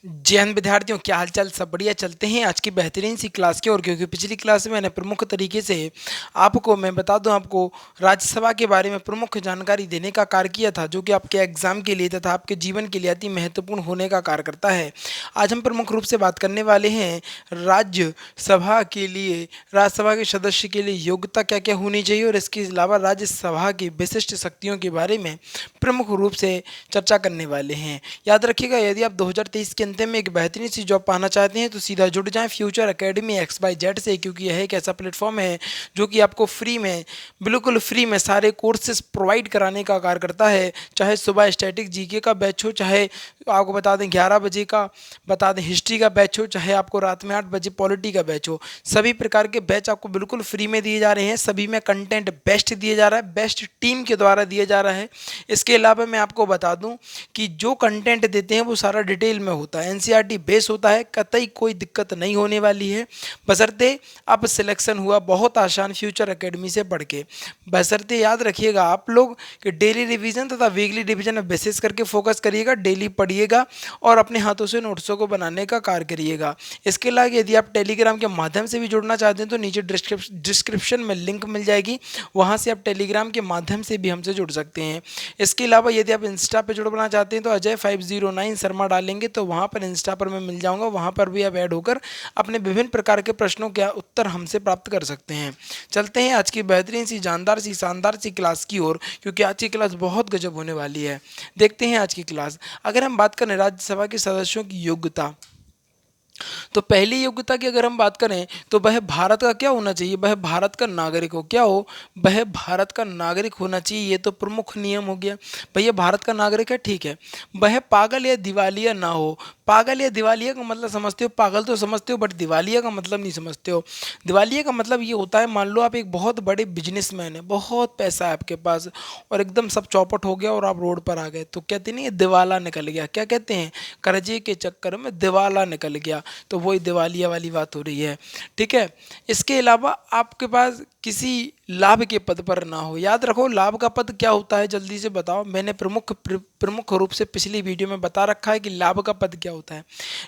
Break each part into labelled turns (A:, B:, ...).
A: जय हिंद विद्यार्थियों, क्या हाल चाल? सब बढ़िया। चलते हैं आज की बेहतरीन सी क्लास की ओर, क्योंकि पिछली क्लास में मैंने प्रमुख तरीके से आपको, मैं बता दूं, आपको राज्यसभा के बारे में प्रमुख जानकारी देने का कार्य किया था, जो कि आपके एग्जाम के लिए तथा आपके जीवन के लिए अति महत्वपूर्ण होने का कार्य करता है। आज हम प्रमुख रूप से बात करने वाले हैं राज्यसभा के लिए, राज्यसभा के सदस्य के लिए योग्यता क्या क्या होनी चाहिए, और इसके अलावा राज्यसभा की विशिष्ट शक्तियों के बारे में प्रमुख रूप से चर्चा करने वाले हैं। याद रखिएगा, यदि आप 2023 के अंत में एक बेहतरीन सी जॉब पाना चाहते हैं तो सीधा जुड़ जाएं फ्यूचर एकेडमी XYZ से, क्योंकि यह एक ऐसा प्लेटफॉर्म है जो कि आपको फ्री में, बिल्कुल फ्री में सारे कोर्सेज प्रोवाइड कराने का कार्य करता है। चाहे सुबह स्टैटिक जीके का बैच हो, चाहे आपको बता दें 11 बजे का बता दें हिस्ट्री का बैच हो, चाहे आपको रात में 8 बजे पॉलिटी का बैच हो, सभी प्रकार के बैच आपको बिल्कुल फ्री में दिए जा रहे हैं। सभी में कंटेंट बेस्ट दिए जा रहा है, बेस्ट टीम के द्वारा दिया जा रहा है। इसके अलावा मैं आपको बता दूं कि जो कंटेंट देते हैं वो सारा डिटेल में होता है, एनसीईआरटी बेस होता है, कतई कोई दिक्कत नहीं होने वाली है। बशर्ते अब सिलेक्शन हुआ बहुत आसान फ्यूचर एकेडमी से पढ़ के। बशर्ते याद रखिएगा आप लोग कि डेली रिवीजन तथा वीकली रिवीजन में बेसिस करके फोकस करिएगा, डेली पढ़िएगा और अपने हाथों से नोट्सों को बनाने का कार्य करिएगा। इसके अलावा यदि आप टेलीग्राम के माध्यम से भी जुड़ना चाहते हैं तो नीचे डिस्क्रिप्शन में लिंक मिल जाएगी, वहाँ से आप टेलीग्राम के माध्यम से भी हमसे जुड़ सकते हैं। इसके अलावा यदि आप इंस्टा पे जुड़ना चाहते हैं तो अजय 509 शर्मा डालेंगे तो वहाँ पर इंस्टा पर मैं मिल जाऊँगा, वहाँ पर भी आप ऐड होकर अपने विभिन्न प्रकार के प्रश्नों के उत्तर हमसे प्राप्त कर सकते हैं। चलते हैं आज की बेहतरीन सी, जानदार सी, शानदार सी क्लास की ओर, क्योंकि आज की क्लास बहुत गजब होने वाली है। देखते हैं आज की क्लास। अगर हम बात करें राज्यसभा के सदस्यों की योग्यता, तो पहली योग्यता की अगर हम बात करें तो वह भारत का क्या होना चाहिए? वह भारत का नागरिक हो। क्या हो? वह भारत का नागरिक होना चाहिए। ये तो प्रमुख नियम हो गया। भैया भारत का नागरिक है, ठीक है। वह पागल या दिवालिया ना हो। पागल या दिवालिया का मतलब समझते हो? पागल तो समझते हो, बट दिवालिया का मतलब नहीं समझते हो। दिवालिया का मतलब ये होता है, मान लो आप एक बहुत बड़े बिजनेसमैन है, बहुत पैसा है आपके पास और एकदम सब चौपट हो गया और आप रोड पर आ गए, तो कहते नहीं दिवाला निकल गया। क्या कहते हैं? कर्जे के चक्कर में दिवाला निकल गया, तो वही दिवालिया वाली बात हो रही है। ठीक है। इसके अलावा आपके पास किसी लाभ के पद पर ना हो। याद रखो, लाभ का पद क्या होता है, जल्दी से बताओ। मैंने प्रमुख रूप से पिछली वीडियो में बता रखा है कि लाभ का पद क्या होता है।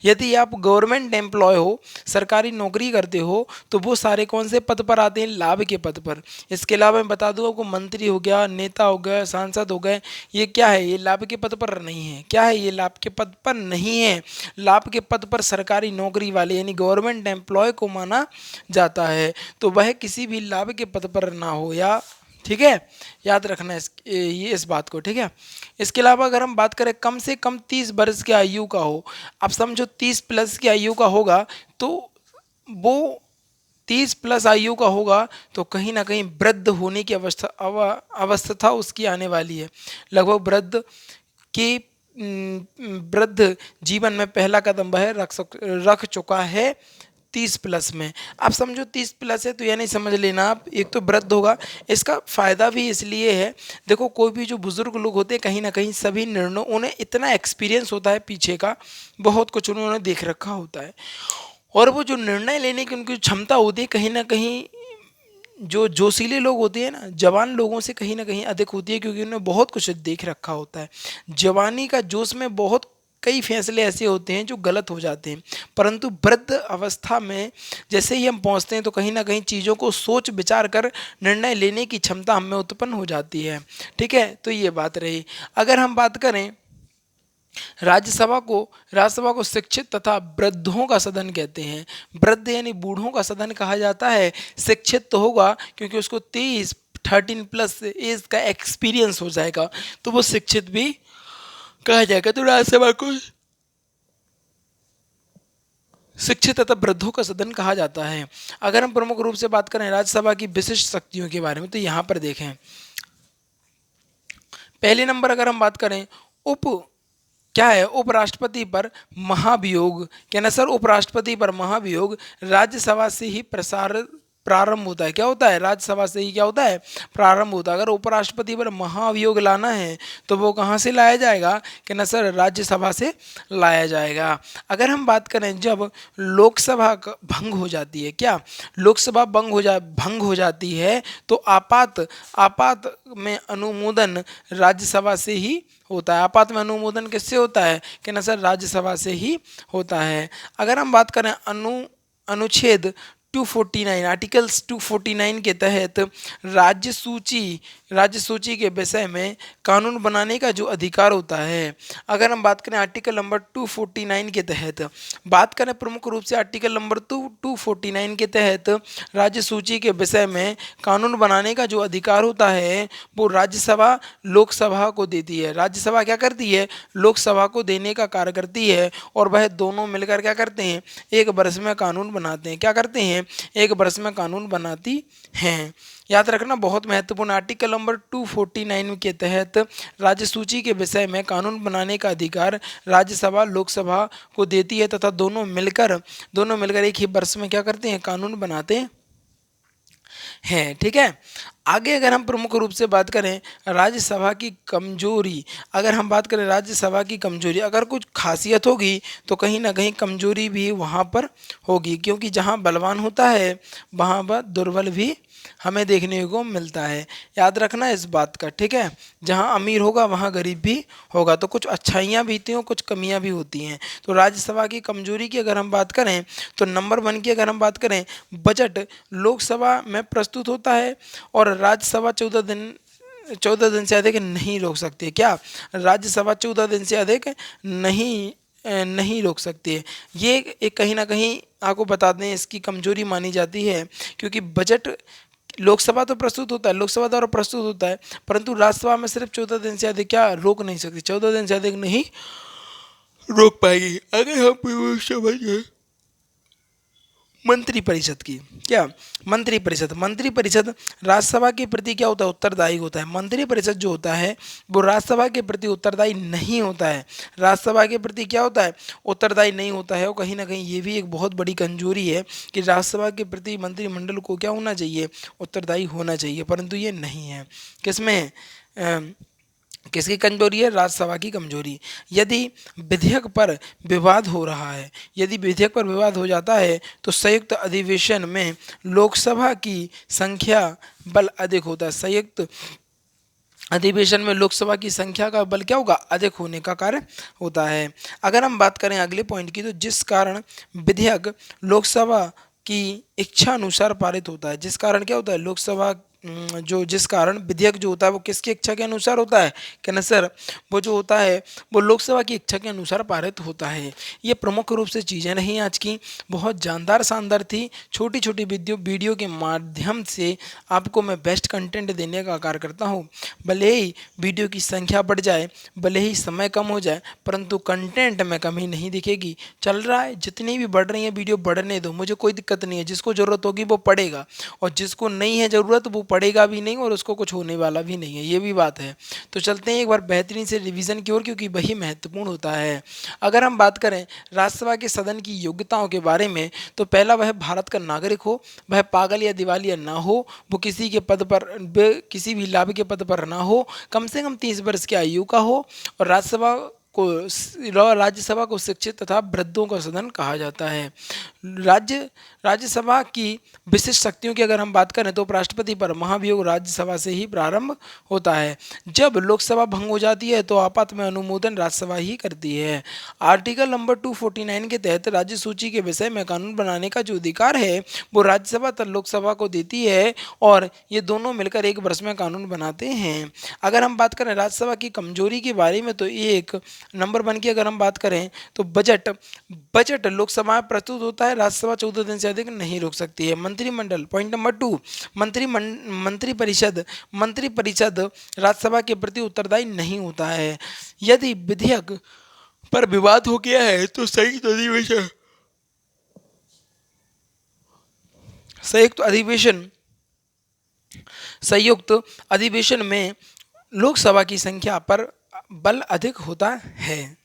A: यदि आप गवर्नमेंट एम्प्लॉय हो, सरकारी नौकरी करते हो, तो वो सारे कौन से पद पर आते हैं? लाभ के पद पर। इसके अलावा मैं बता दूं आपको, मंत्री हो गया, नेता हो गया, सांसद हो गए, ये क्या है? ये लाभ के पद पर नहीं है। क्या है? ये लाभ के पद पर नहीं है। लाभ के पद पर सरकारी नौकरी वाले यानी गवर्नमेंट एम्प्लॉय को माना जाता है, तो वह किसी भी लाभ के पद पर ना हो। या ठीक है, याद रखना इस बात को। ठीक है। इसके अलावा अगर हम बात करें, कम से कम 30 वर्ष की आयु का हो। अब समझो 30 प्लस की आयु का होगा तो वो 30 प्लस आयु का होगा तो कहीं ना कहीं वृद्ध होने की अवस्था उसकी आने वाली है। लगभग की वृद्ध जीवन में पहला कदम वह रख चुका है 30 प्लस में। आप समझो 30 प्लस है तो यानी समझ लेना आप, एक तो वृद्ध होगा। इसका फ़ायदा भी इसलिए है, देखो कोई भी जो बुज़ुर्ग लोग होते हैं कहीं ना कहीं सभी निर्णयों, उन्हें इतना एक्सपीरियंस होता है पीछे का, बहुत कुछ उन्होंने देख रखा होता है, और वो जो निर्णय लेने की उनकी क्षमता होती है कहीं ना कहीं जो जोशीले लोग होते हैं ना, जवान लोगों से कहीं ना कहीं अधिक होती है, क्योंकि उन्होंने बहुत कुछ देख रखा होता है। जवानी का जोश में बहुत कई फैसले ऐसे होते हैं जो गलत हो जाते हैं, परंतु वृद्ध अवस्था में जैसे ही हम पहुंचते हैं तो कहीं ना कहीं चीज़ों को सोच विचार कर निर्णय लेने की क्षमता हमें उत्पन्न हो जाती है। ठीक है, तो ये बात रही। अगर हम बात करें राज्यसभा को शिक्षित तथा वृद्धों का सदन कहते हैं। वृद्ध यानी बूढ़ों का सदन कहा जाता है। शिक्षित तो होगा क्योंकि उसको 13 प्लस एज का एक्सपीरियंस हो जाएगा, तो वो शिक्षित भी कहा जाएगा। तो राज्यसभा को शिक्षित तथा वृद्धों का सदन कहा जाता है। अगर हम प्रमुख रूप से बात करें राज्यसभा की विशिष्ट शक्तियों के बारे में, तो यहाँ पर देखें, पहले नंबर अगर हम बात करें, उप क्या है? उपराष्ट्रपति पर महाभियोग। क्या ना सर? उपराष्ट्रपति पर महाभियोग राज्यसभा से ही प्रसारित प्रारंभ होता है। क्या होता है? राज्यसभा से ही क्या होता है? प्रारंभ होता है। अगर उपराष्ट्रपति पर महाभियोग लाना है तो वो कहाँ से लाया जाएगा? कि न सर, राज्यसभा से लाया जाएगा। अगर हम बात करें जब लोकसभा भंग हो जाती है, क्या लोकसभा भंग हो जाती है तो आपात आपात में अनुमोदन राज्यसभा से ही होता है। आपात में अनुमोदन किससे होता है? कि न सर, राज्यसभा से ही होता है। अगर हम बात करें अनुच्छेद 249, आर्टिकल्स 249 के तहत राज्य सूची के विषय में कानून बनाने का जो अधिकार होता है, अगर हम बात करें आर्टिकल नंबर 249 के तहत, बात करें प्रमुख रूप से आर्टिकल नंबर 249 के तहत राज्य सूची के विषय में कानून बनाने का जो अधिकार होता है वो राज्यसभा लोकसभा को देती है। राज्यसभा क्या करती है? लोकसभा को देने का कार्य करती है और वह दोनों मिलकर क्या करते हैं? एक वर्ष में कानून बनाते हैं। क्या करते हैं? एक वर्ष में कानून बनाती हैं। याद रखना, बहुत महत्वपूर्ण। आर्टिकल नंबर 249 के तहत राज्य सूची के विषय में कानून बनाने का अधिकार राज्यसभा लोकसभा को देती है तथा दोनों मिलकर एक ही वर्ष में क्या करते हैं? कानून बनाते हैं। ठीक है। आगे अगर हम प्रमुख रूप से बात करें राज्यसभा की कमजोरी, अगर हम बात करें राज्यसभा की कमजोरी, अगर कुछ खासियत होगी तो कहीं ना कहीं कमजोरी भी वहाँ पर होगी, क्योंकि जहाँ बलवान होता है वहाँ पर दुर्बल भी हमें देखने को मिलता है। याद रखना इस बात का। ठीक है। जहाँ अमीर होगा वहाँ गरीब भी होगा। तो कुछ अच्छाइयाँ भी होती हैं, कुछ कमियाँ भी होती हैं। तो राज्यसभा की कमजोरी की अगर हम बात करें तो नंबर 1 की अगर हम बात करें, बजट लोकसभा में प्रस्तुत होता है और राज्यसभा 14 दिन से अधिक नहीं रोक सकती है। क्या राज्यसभा 14 दिन से अधिक नहीं रोक सकती है। ये एक कहीं ना कहीं आपको बता दें, इसकी कमजोरी मानी जाती है, क्योंकि बजट लोकसभा तो प्रस्तुत होता है, लोकसभा द्वारा प्रस्तुत होता है, परंतु राज्यसभा में सिर्फ 14 दिन से अधिक क्या रोक नहीं सकती, 14 दिन से अधिक नहीं रोक पाएगी। अगर हम समझिए मंत्रिपरिषद की, क्या मंत्रिपरिषद राज्यसभा के प्रति क्या होता है? उत्तरदायी होता है। मंत्रिपरिषद जो होता है वो राज्यसभा के प्रति उत्तरदायी नहीं होता है। राज्यसभा के प्रति क्या होता है? उत्तरदायी नहीं होता है। और कहीं ना कहीं ये भी एक बहुत बड़ी कमजोरी है कि राज्यसभा के प्रति मंत्रिमंडल को क्या होना चाहिए? उत्तरदायी होना चाहिए, परंतु ये नहीं है। किसमें किसकी कमजोरी है? राज्यसभा की कमजोरी। यदि विधेयक पर विवाद हो रहा है, यदि विधेयक पर विवाद हो जाता है तो संयुक्त अधिवेशन में लोकसभा की संख्या बल अधिक होता है। संयुक्त अधिवेशन में लोकसभा की संख्या का बल क्या होगा? अधिक होने का कार्य होता है। अगर हम बात करें अगले पॉइंट की, तो जिस कारण विधेयक लोकसभा की इच्छा अनुसार पारित होता है, जिस कारण क्या होता है? लोकसभा जिस कारण विधेयक जो होता है वो किसकी इच्छा के अनुसार होता है? कि न सर, वो जो होता है वो लोकसभा की इच्छा के अनुसार पारित होता है। ये प्रमुख रूप से चीज़ें नहीं आज की, बहुत जानदार शानदार थी। छोटी छोटी वीडियो के माध्यम से आपको मैं बेस्ट कंटेंट देने का कार्य करता हूँ। भले ही वीडियो की संख्या बढ़ जाए, भले ही समय कम हो जाए, परंतु कंटेंट में कमी नहीं दिखेगी। चल रहा है, जितनी भी बढ़ रही है वीडियो बढ़ने दो, मुझे कोई दिक्कत नहीं है। जिसको ज़रूरत होगी वो पढ़ेगा और जिसको नहीं है ज़रूरत वो पढ़ेगा भी नहीं और उसको कुछ होने वाला भी नहीं है। ये भी बात है। तो चलते हैं एक बार बेहतरीन से रिवीजन की ओर, क्योंकि वही महत्वपूर्ण होता है। अगर हम बात करें राज्यसभा के सदन की योग्यताओं के बारे में, तो पहला, वह भारत का नागरिक हो, वह पागल या दिवालिया ना हो, वो किसी भी लाभ के पद पर ना हो, कम से कम 30 वर्ष की आयु का हो और राज्यसभा को शिक्षित तथा वृद्धों का सदन कहा जाता है। राज्यसभा की विशिष्ट शक्तियों की अगर हम बात करें तो उपराष्ट्रपति पर महाभियोग राज्यसभा से ही प्रारंभ होता है। जब लोकसभा भंग हो जाती है तो आपात में अनुमोदन राज्यसभा ही करती है। आर्टिकल नंबर 249 के तहत राज्य सूची के विषय में कानून बनाने का जो अधिकार है वो राज्यसभा तथा लोकसभा को देती है और ये दोनों मिलकर एक वर्ष में कानून बनाते हैं। अगर हम बात करें राज्यसभा की कमजोरी के बारे में, तो एक नंबर 1 की अगर हम बात करें तो बजट लोकसभा में प्रस्तुत होता है, राज्यसभा 14 दिन से अधिक नहीं रोक सकती है। मंत्रिमंडल, पॉइंट नंबर 2, मंत्रिपरिषद राज्यसभा के प्रति उत्तरदायी नहीं होता है। यदि विधेयक पर विवाद हो गया है तो संयुक्त अधिवेशन में लोकसभा की संख्या पर बल अधिक होता है।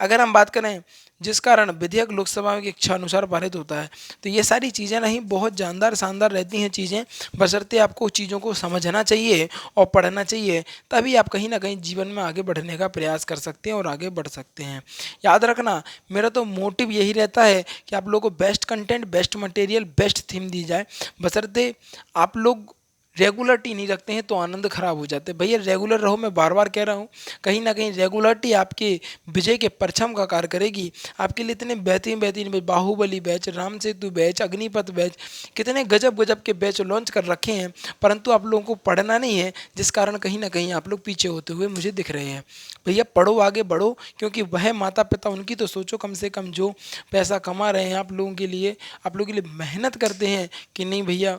A: अगर हम बात करें जिस कारण विधेयक लोकसभा की इच्छा अनुसार पारित होता है, तो ये सारी चीज़ें नहीं बहुत जानदार शानदार रहती हैं चीज़ें, बशर्ते आपको चीज़ों को समझना चाहिए और पढ़ना चाहिए, तभी आप कहीं ना कहीं जीवन में आगे बढ़ने का प्रयास कर सकते हैं और आगे बढ़ सकते हैं। याद रखना, मेरा तो मोटिव यही रहता है कि आप लोगों को best content, best material, best theme दी जाए, बशर्ते आप लोग रेगुलरिटी नहीं रखते हैं तो आनंद खराब हो जाते हैं। भैया रेगुलर रहो, मैं बार बार कह रहा हूँ, कहीं ना कहीं रेगुलरिटी आपके विजय के परचम का कार्य करेगी। आपके लिए इतने बेहतरीन बेहतरीन batch, Baahubali batch, Ram Setu batch, Agnipath batch, कितने गजब गजब के बैच लॉन्च कर रखे हैं, परंतु आप लोगों को पढ़ना नहीं है, जिस कारण कहीं ना कहीं आप लोग पीछे होते हुए मुझे दिख रहे हैं। भैया पढ़ो, आगे बढ़ो, क्योंकि वह माता पिता, उनकी तो सोचो कम से कम, जो पैसा कमा रहे हैं आप लोगों के लिए, आप लोगों के लिए मेहनत करते हैं कि नहीं भैया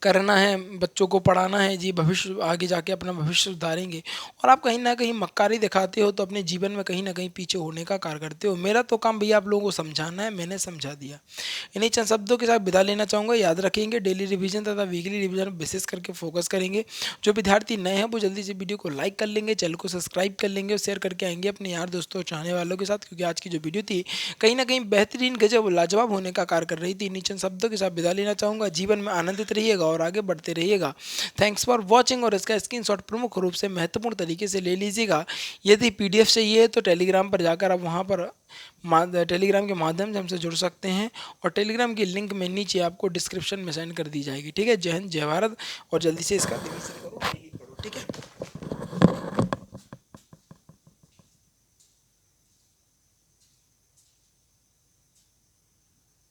A: करना है, बच्चों को पढ़ाना है जी, भविष्य आगे जाके अपना भविष्य सुधारेंगे, और आप कहीं ना कहीं मक्कारी दिखाते हो तो अपने जीवन में कहीं ना कहीं पीछे होने का कार्य करते हो। मेरा तो काम भैया आप लोगों को समझाना है, मैंने समझा दिया। इन्हीं चंद शब्दों के साथ विदा लेना चाहूँगा। याद रखेंगे डेली रिवीजन तथा वीकली रिवीजन विशेष करके फोकस करेंगे। जो विद्यार्थी नए हैं वो जल्दी से वीडियो को लाइक कर लेंगे, चैनल को सब्सक्राइब कर लेंगे और शेयर करके आएंगे अपने यार दोस्तों और चाहने वालों के साथ, क्योंकि आज की जो वीडियो थी कहीं ना कहीं बेहतरीन गजब लाजवाब होने का कार्य कर रही थी। इन्हीं चंद शब्दों के साथ विदा लेना चाहूँगा। जीवन में आनंदित रहिएगा और आगे बढ़ते रहिएगा। थैंक्स फॉर वॉचिंग, और इसका स्क्रीनशॉट प्रमुख रूप से महत्वपूर्ण तरीके से ले लीजिएगा। यदि पीडीएफ चाहिए तो टेलीग्राम पर जाकर आप वहाँ पर टेलीग्राम के माध्यम से हमसे जुड़ सकते हैं, और टेलीग्राम की लिंक में नीचे आपको डिस्क्रिप्शन में सेंड कर दी जाएगी। ठीक है, जय हिंद, जय भारत, और जल्दी से इसका रिवीजन करो, ठीक है।